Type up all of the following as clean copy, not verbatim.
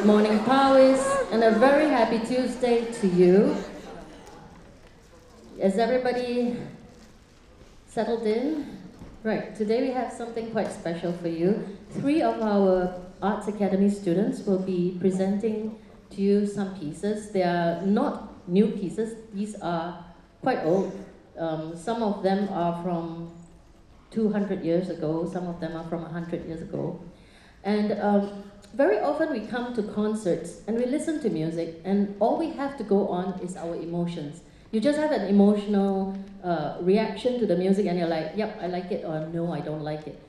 morning, POWIIS, and a very happy Tuesday to you. Is everybody settled in? Right, today we have something quite special for you. 3 of our Arts Academy students will be presenting to you some pieces. They are not new pieces, these are quite old. Some of them are from 200 years ago, some of them are from 100 years ago. And very often we come to concerts and we listen to music, and all we have to go on is our emotions. You just have an emotional reaction to the music and you're like, yep, I like it, or no, I don't like it.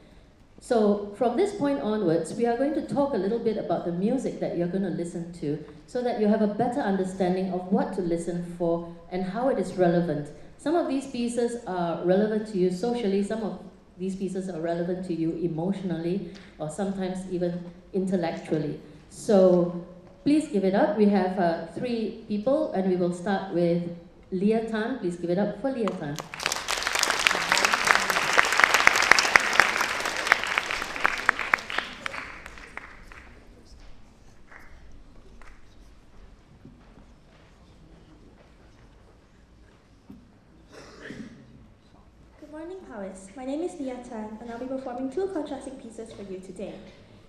So from this point onwards, we are going to talk a little bit about the music that you're going to listen to, so that you have a better understanding of what to listen for and how it is relevant. Some of these pieces are relevant to you socially, some of these pieces are relevant to you emotionally, or sometimes even intellectually. So please give it up. We have 3 people, and we will start with Leah Tan. Please give it up for Leah Tan. Good morning, POWIIS. My name is Leah Tan, and I'll be performing 2 contrasting pieces for you today.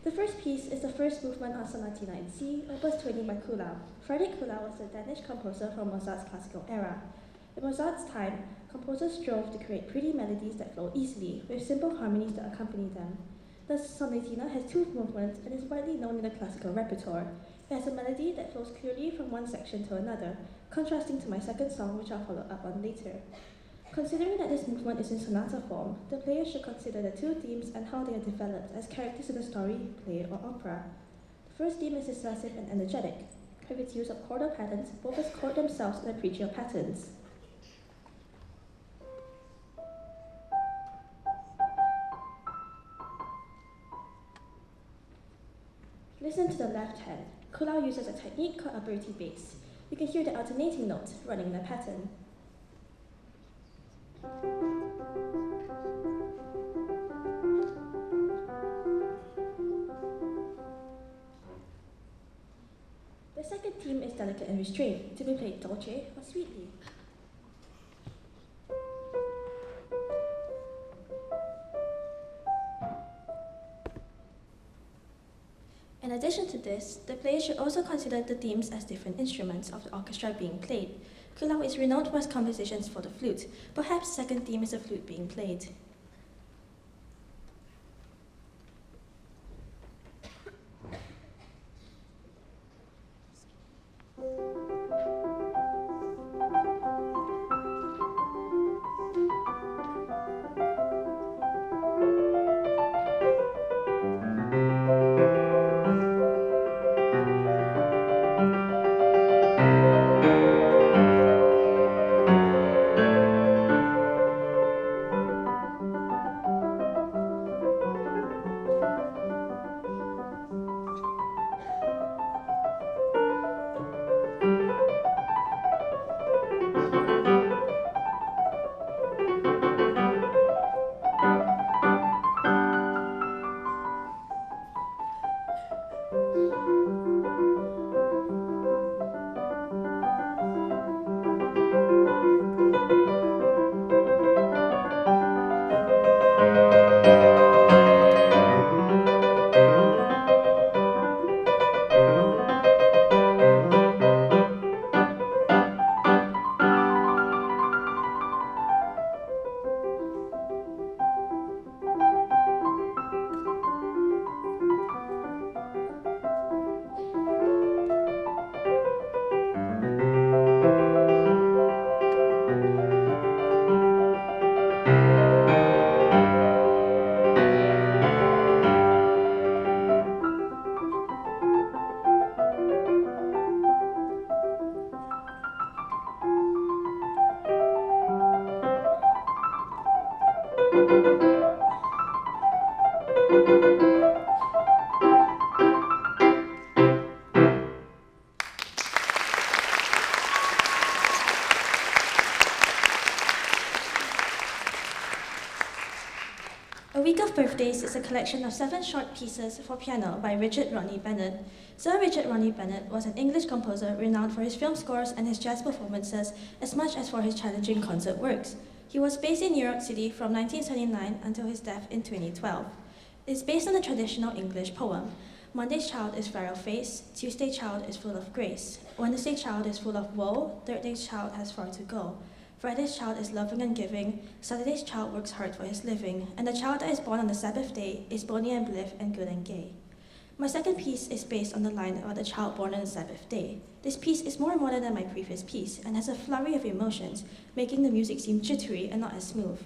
The first piece is the first movement on Sonatina in C, Opus 20 by Kuhlau. Frederick Kuhlau was a Danish composer from Mozart's classical era. In Mozart's time, composers strove to create pretty melodies that flow easily, with simple harmonies that accompany them. The Sonatina has 2 movements and is widely known in the classical repertoire. It has a melody that flows clearly from one section to another, contrasting to my second song, which I'll follow up on later. Considering that this movement is in sonata form, the player should consider the 2 themes and how they are developed as characters in a story, play, or opera. The first theme is decisive and energetic, with its use of chordal patterns, both as chord themselves and arpeggio patterns. Listen to the left hand. Kuhlau uses a technique called aberti bass. You can hear the alternating notes running the pattern. The second theme is delicate and restrained, to be played dolce or sweetly. In addition to this, the player should also consider the themes as different instruments of the orchestra being played. Kuhlau is renowned for his compositions for the flute. Perhaps the second theme is the flute being played. Birthdays is a collection of 7 short pieces for piano by Richard Rodney Bennett. Sir Richard Rodney Bennett was an English composer renowned for his film scores and his jazz performances as much as for his challenging concert works. He was based in New York City from 1979 until his death in 2012. It is based on a traditional English poem. Monday's child is fair-faced, Tuesday's child is full of grace, Wednesday's child is full of woe, Thursday's child has far to go. Friday's child is loving and giving, Saturday's child works hard for his living, and the child that is born on the Sabbath day is bony and blithe and good and gay. My second piece is based on the line about the child born on the Sabbath day. This piece is more modern than my previous piece and has a flurry of emotions, making the music seem jittery and not as smooth.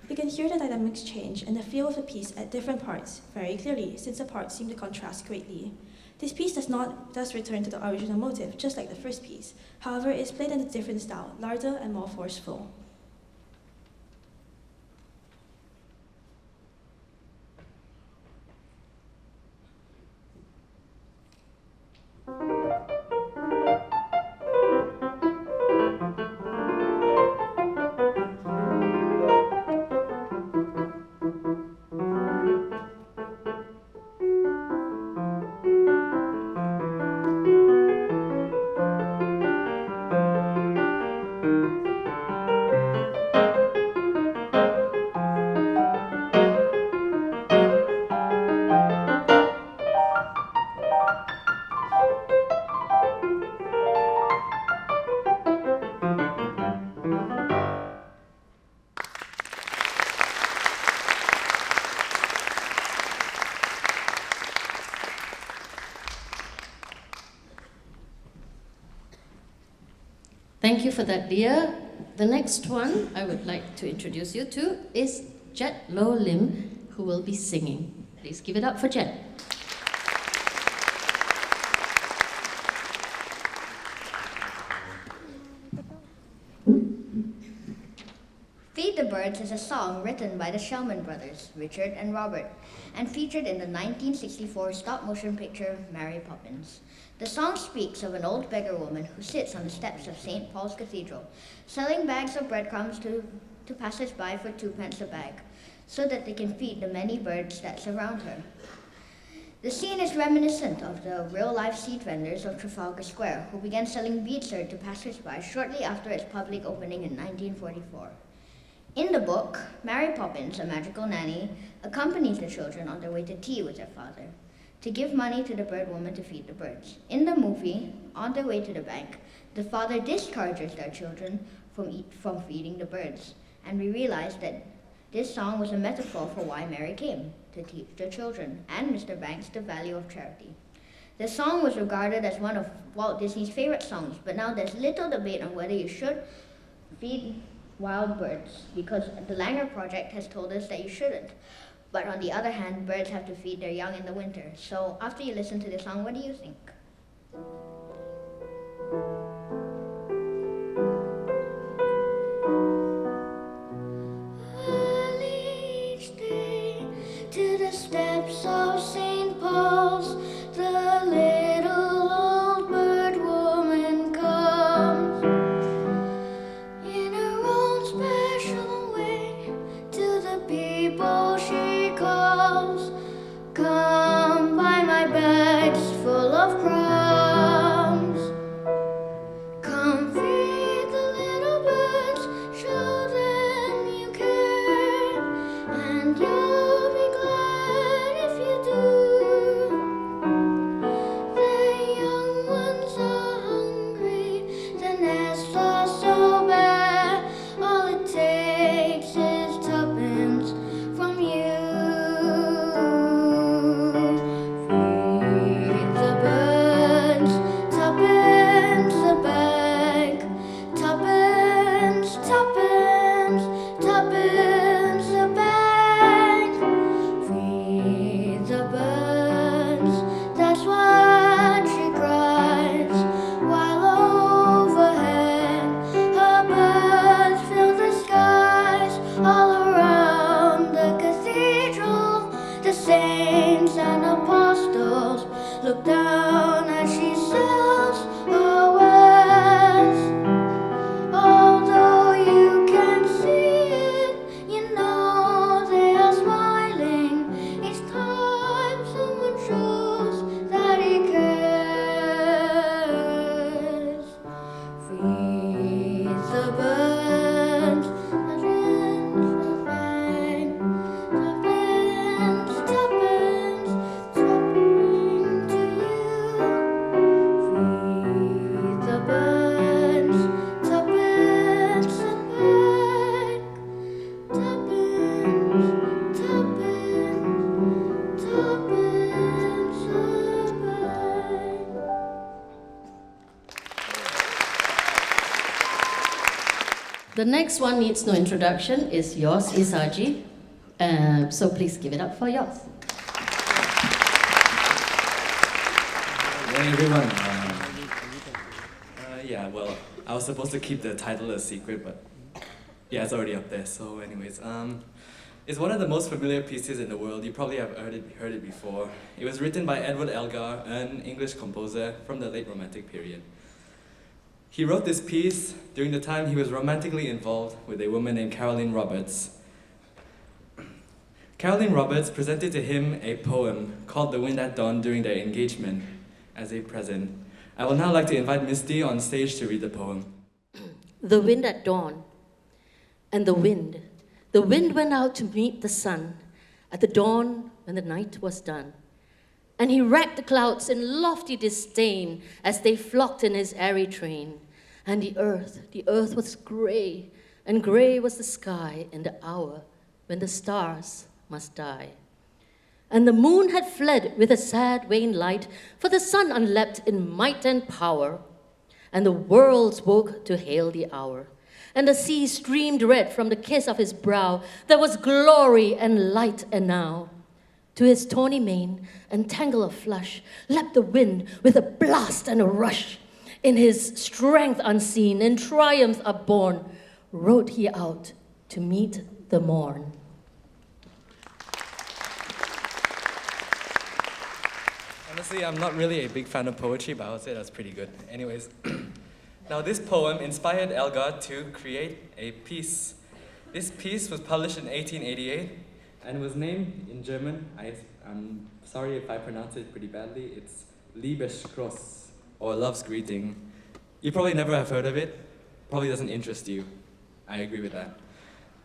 You can hear the dynamics change and the feel of the piece at different parts very clearly, since the parts seem to contrast greatly. This piece does not thus return to the original motive, just like the first piece. However, it is played in a different style, larger and more forceful. Thank you for that, Leah. The next one I would like to introduce you to is Jet Lo Lim, who will be singing. Please give it up for Jet. Feed the Birds is a song written by the Shellman brothers, Richard and Robert, and featured in the 1964 stop-motion picture Mary Poppins. The song speaks of an old beggar woman who sits on the steps of St. Paul's Cathedral, selling bags of breadcrumbs to passers-by for 2 pence a bag, so that they can feed the many birds that surround her. The scene is reminiscent of the real-life seed vendors of Trafalgar Square, who began selling beedserd to passers-by shortly after its public opening in 1944. In the book, Mary Poppins, a magical nanny, accompanies the children on their way to tea with their father, to give money to the bird woman to feed the birds. In the movie, on their way to the bank, the father discourages their children from feeding the birds, and we realize that this song was a metaphor for why Mary came, to teach the children and Mr. Banks the value of charity. The song was regarded as one of Walt Disney's favorite songs, but now there's little debate on whether you should feed wild birds, because the Langer Project has told us that you shouldn't. But on the other hand, birds have to feed their young in the winter. So after you listen to the song, what do you think? Early each day to the steps of St. Paul's, the little old bird woman comes. In her own special way, to the people she calls, come buy my bags full of crumbs. The next one needs no introduction, is yours, Isaji. So please give it up for yours. Hey everyone. Well, I was supposed to keep the title a secret, but yeah, it's already up there. So anyways, it's one of the most familiar pieces in the world. You probably have heard it before. It was written by Edward Elgar, an English composer from the late Romantic period. He wrote this piece during the time he was romantically involved with a woman named Caroline Roberts. Caroline Roberts presented to him a poem called The Wind at Dawn during their engagement as a present. I would now like to invite Misty on stage to read the poem. The wind at dawn, and the wind went out to meet the sun at the dawn when the night was done. And he racked the clouds in lofty disdain as they flocked in his airy train. And the earth was grey, and grey was the sky in the hour when the stars must die. And the moon had fled with a sad wan light, for the sun unleapt in might and power. And the worlds woke to hail the hour, and the sea streamed red from the kiss of his brow. There was glory and light, and now to his tawny mane and tangle of flush leapt the wind with a blast and a rush. In his strength unseen, in triumph upborne, rode he out to meet the morn. Honestly, I'm not really a big fan of poetry, but I would say that's pretty good. Anyways, now this poem inspired Elgar to create a piece. This piece was published in 1888 and was named in German, I'm sorry if I pronounce it pretty badly, it's Liebesgruß, or Love's Greeting. You probably never have heard of it, probably doesn't interest you. I agree with that.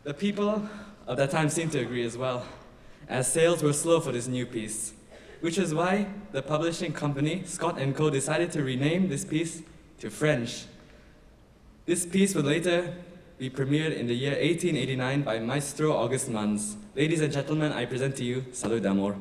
The people of that time seemed to agree as well, as sales were slow for this new piece, which is why the publishing company, Scott & Co., decided to rename this piece to French. This piece would later be premiered in the year 1889 by Maestro August Mans. Ladies and gentlemen, I present to you Salut d'amour.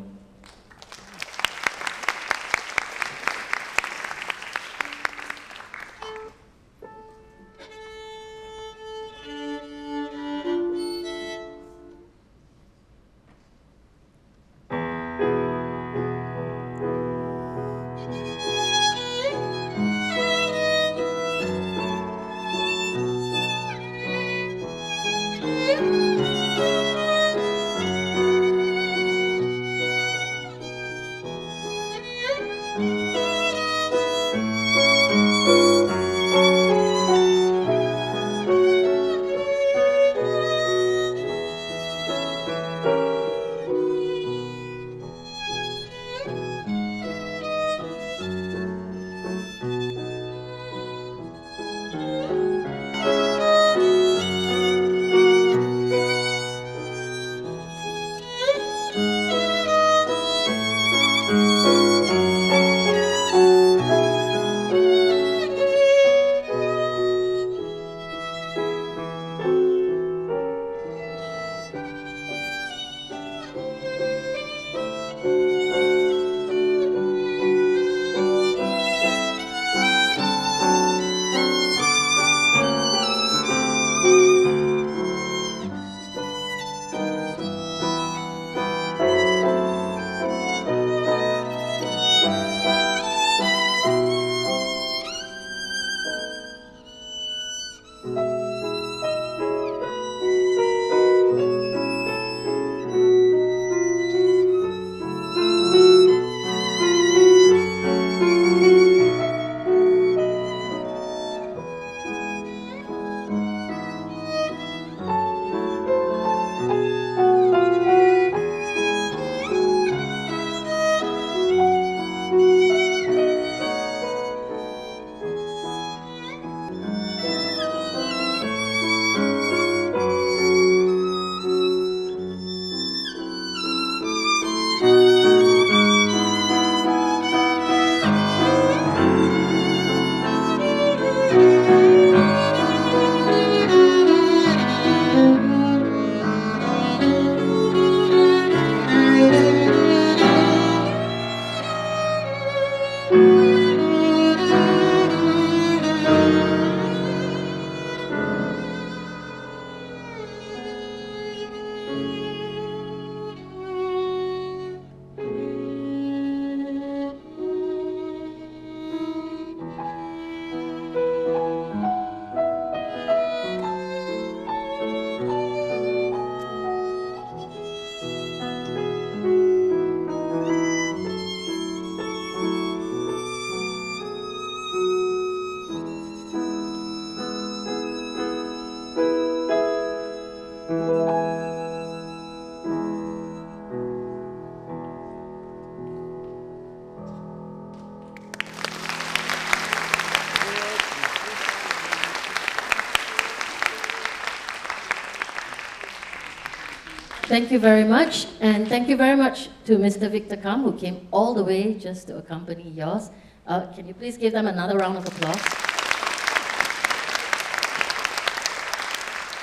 Thank you very much. And thank you very much to Mr. Victor Kam, who came all the way just to accompany yours. Can you please give them another round of applause?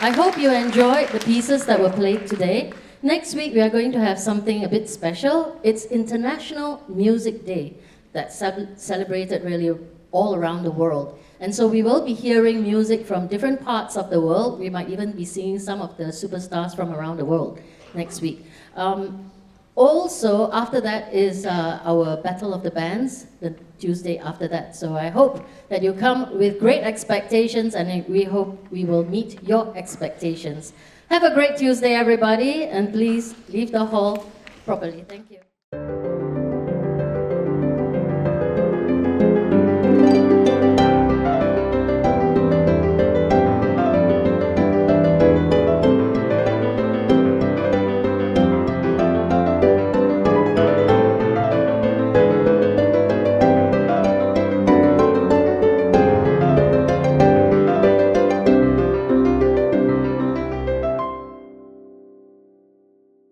I hope you enjoyed the pieces that were played today. Next week, we are going to have something a bit special. It's International Music Day that's celebrated really all around the world. And so we will be hearing music from different parts of the world. We might even be seeing some of the superstars from around the world next week. Also, after that is our Battle of the Bands, the Tuesday after that. So I hope that you come with great expectations, and we hope we will meet your expectations. Have a great Tuesday, everybody, and please leave the hall properly. Thank you.